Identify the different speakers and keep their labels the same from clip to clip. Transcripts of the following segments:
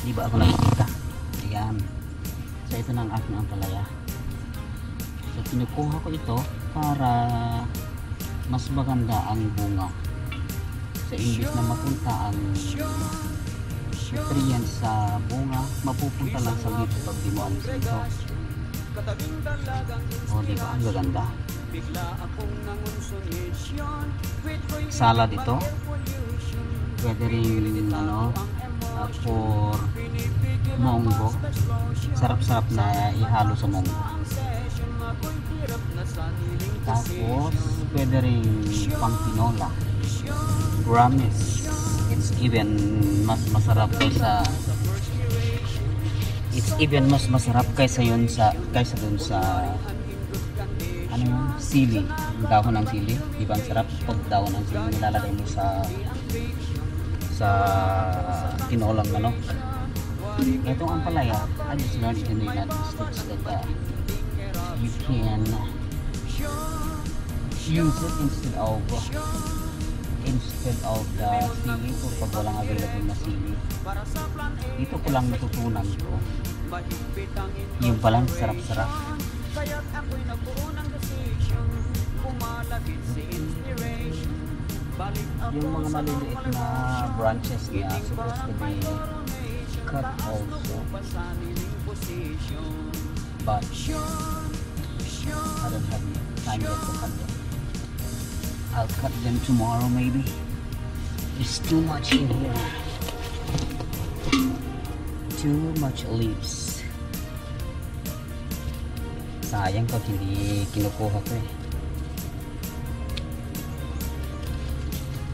Speaker 1: Di ba ako nakikita? Ayan. So ito na ang aking ampalaya. So kinukuha ko ito para mas maganda ang bunga. Sa imbis na mapunta ang nutrients sa bunga, mapupunta lang sa leaf pag di mo alis ito. O diba? Ang gaganda. Salad ito. Pwede rin for monggo. Sarap-sarap na ihalo sa monggo. Tapos pwede rin pang tinola. Rames. It's even mas masarap kaysa dun sa ano yun, sili, dahon ng sili. Diba ang sarap pag dahon ng sili nilalagay mo sa tinolang manok. Itong ampalaya, I just learned it in the United States that you can use it instead of the sili o pag walang available na sili. Dito ko lang natutunan ko yung palang sarap-sarap. Yung mga maliliit na branches niya supposed to be cut also, but I don't have time yet to cut them. I'll cut them tomorrow maybe. There's too much in here. Too much leaves. Sayang pag hindi kinukuha ko eh.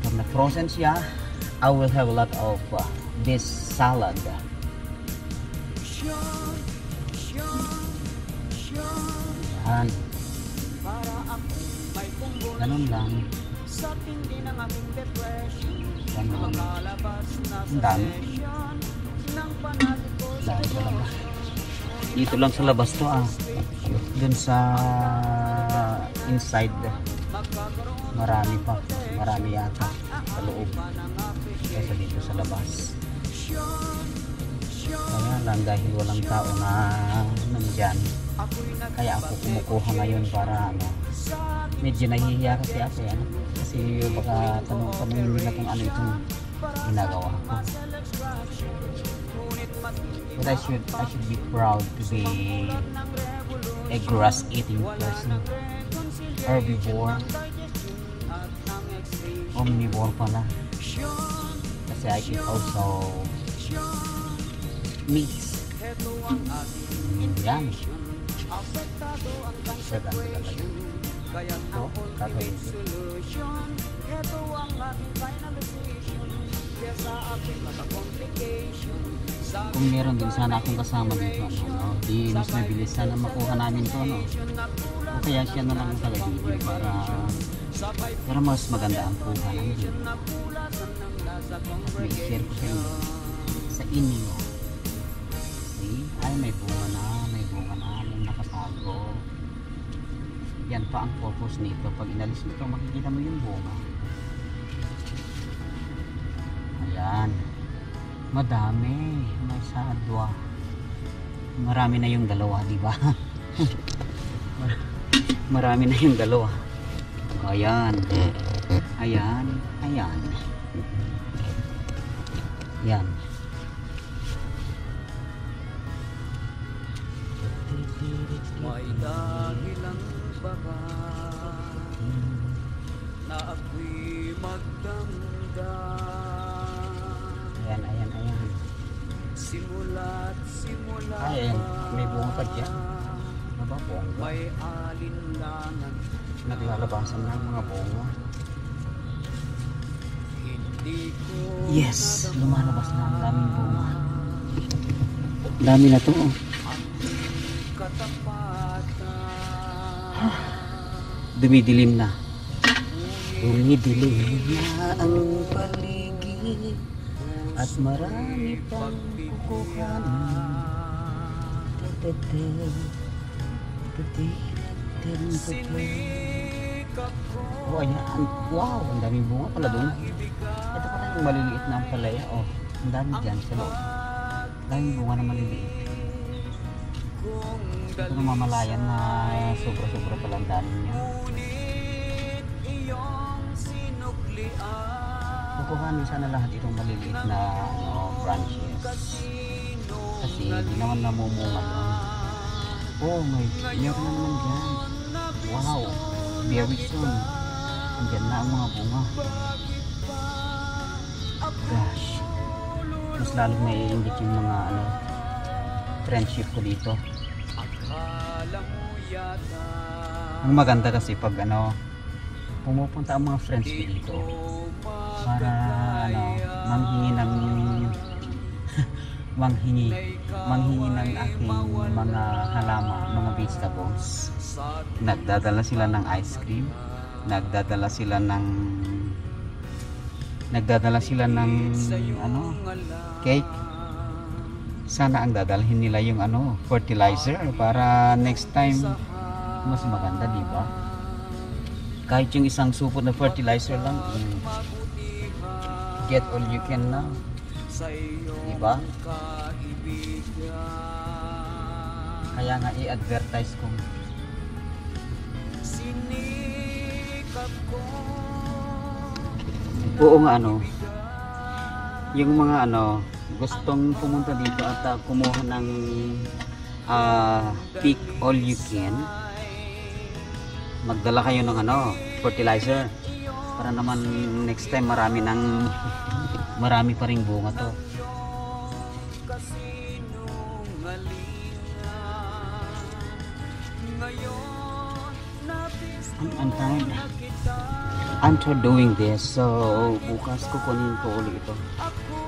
Speaker 1: Pag na-frozen siya, I will have a lot of this salad. Yan. Ganun lang. Ganun lang. Ang dami. Dami sa labas. Dito lang sa labas to dun sa inside marami pa. Marami yata sa loob kaysa dito sa labas. Kaya lang dahil walang tao na nandyan, kaya ako kumukuha ngayon para medyo nahihiya kasi ako kasi baka tanong nila kung ano itong ginagawa ko. But I should be proud to be a grass eating person. Herbivore. Omnivore pala. Kasi I eat also meats. Yan. Segan talaga. So, kakain ko. Kung meron din sana akong kasama dito, di mas mabilis sana makuha namin to, o kaya siya na lang talaga para mas maganda ang kuha namin. At may share ko sa inyo. See? Ay, may bunga na, may nakatago. Yan pa ang purpose nito. Pag inalis nito, makikita mo yung bunga. Ayan. Madami. May sadwa. Marami na yung dalawa, di ba? Marami na yung dalawa. Ayan. Ayan. Ayan. Yan.
Speaker 2: May dahilan ba ka na ako'y magdamdam?
Speaker 1: Ayan, ayan, ayan.
Speaker 2: Simula't simula.
Speaker 1: Ayan, may bunga pa dyan. Ano ba bunga?
Speaker 2: May alinlangan.
Speaker 1: Naglalabasan ng mga bunga.
Speaker 2: Hindi ko
Speaker 1: yes, lumalabas na ang daming bunga. Dami na to. Dumidilim na. Dumidilim na ang paligid at marami pang kukuhanin. Oh, ayan. Wow, ang daming bunga pala doon. Ito pala yung maliliit na ampalaya. Oh, ang dami dyan sa loob. Dahil bunga na maliliit. Ito na mamalayan na sobra-sobra palang dami niya. Kukuhanin sana lahat itong maliliit na branches. Kasi hindi naman namumunga doon. Oh my, meron na naman dyan. Wow, very soon. Andyan na ang mga bunga. Gosh, mas lalo na i-ingit yung mga friendship ko dito. Ang maganda kasi pag pumupunta ang mga friends ko dito para manghingi ng manghingi ng aking mga halaman, mga vegetables. Nagdadala sila ng ice cream, nagdadala sila ng cake. Sana ang dadalhin nila yung fertilizer para next time mas maganda, di ba? Kahit yung isang supot na fertilizer lang, get all you can na, di ba? Kaya nga i-advertise ko. Oo nga yung mga gustong pumunta dito at kumuha ng pick all you can, magdala kayo ng fertilizer para naman next time marami pa ring bunga to. I'm tired doing this, so bukas kukunin ko ulit ito.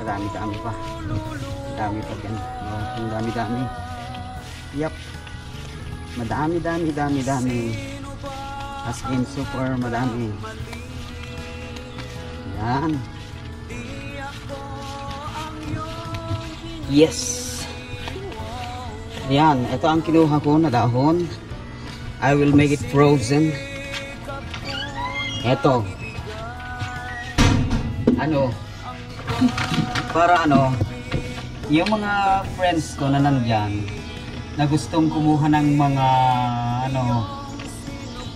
Speaker 1: Dami pa. Dami pa din. Ang dami. Yup. Madami. As in super madami. Yan. Yes. Yan. Ito ang kinuha ko na dahon. I will make it frozen. Ito. Para yung mga friends ko na nandyan na gustong kumuha ng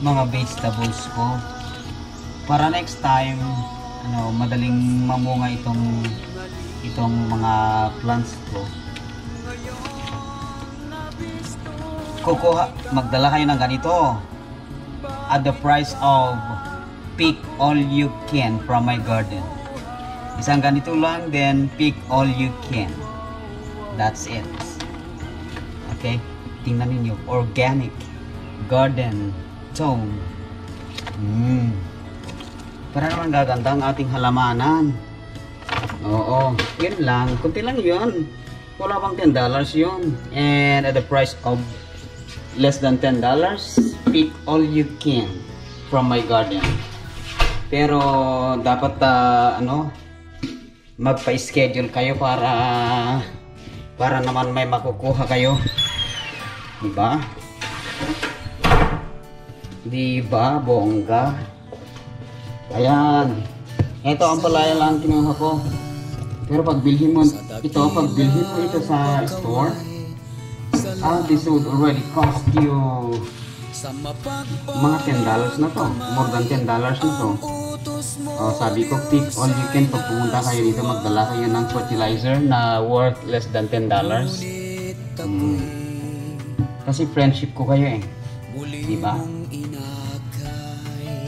Speaker 1: mga vegetables ko, para next time madaling mamunga itong mga plants ko, magdala kayo ng ganito at the price of pick all you can from my garden. Isang ganito lang, then pick all you can. That's it. Okay? Tingnan ninyo. Organic garden tone. Para naman gaganda ang ating halamanan. Oo. Yun lang. Kunti lang yun. Wala bang $10 yun. And at the price of less than $10, pick all you can from my garden. Pero dapat magpa-schedule kayo para naman may makukuha kayo. Diba? Diba, bongga? Ayan. Ito ang palaya lang kinuha ko. Pero pag bilhin mo ito sa store, this would already cost you mga $10 na to. More than $10 na to. Sabi ko, pick all you can. Pag pumunta kayo dito, magdala kayo ng fertilizer na worth less than $10. Kasi friendship ko kayo diba?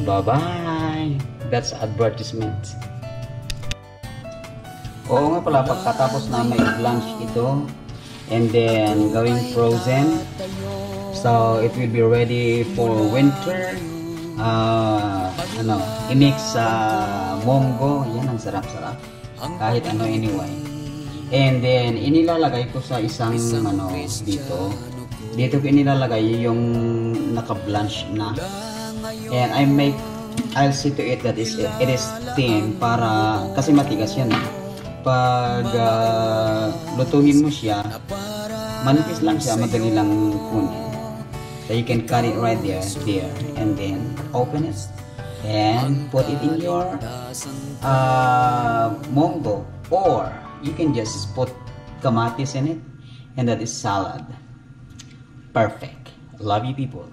Speaker 1: Bye-bye. That's advertisement. Oo nga pala, pagkatapos na may blanch ito and then gawing frozen, so it will be ready for winter. I-mix sa munggo. Yan ang sarap-sarap. Kahit anyway. And then inilalagay ko sa isang dito. Dito ko inilalagay yung naka-blanch na. And I'll see to it that it is thin para kasi matigas yan. Pag lutuhin mo siya, manipis lang siya, madali lang kunin. So you can cut it right there, and then open it and put it in your munggo, or you can just put kamatis in it, and that is salad. Perfect. Love you people.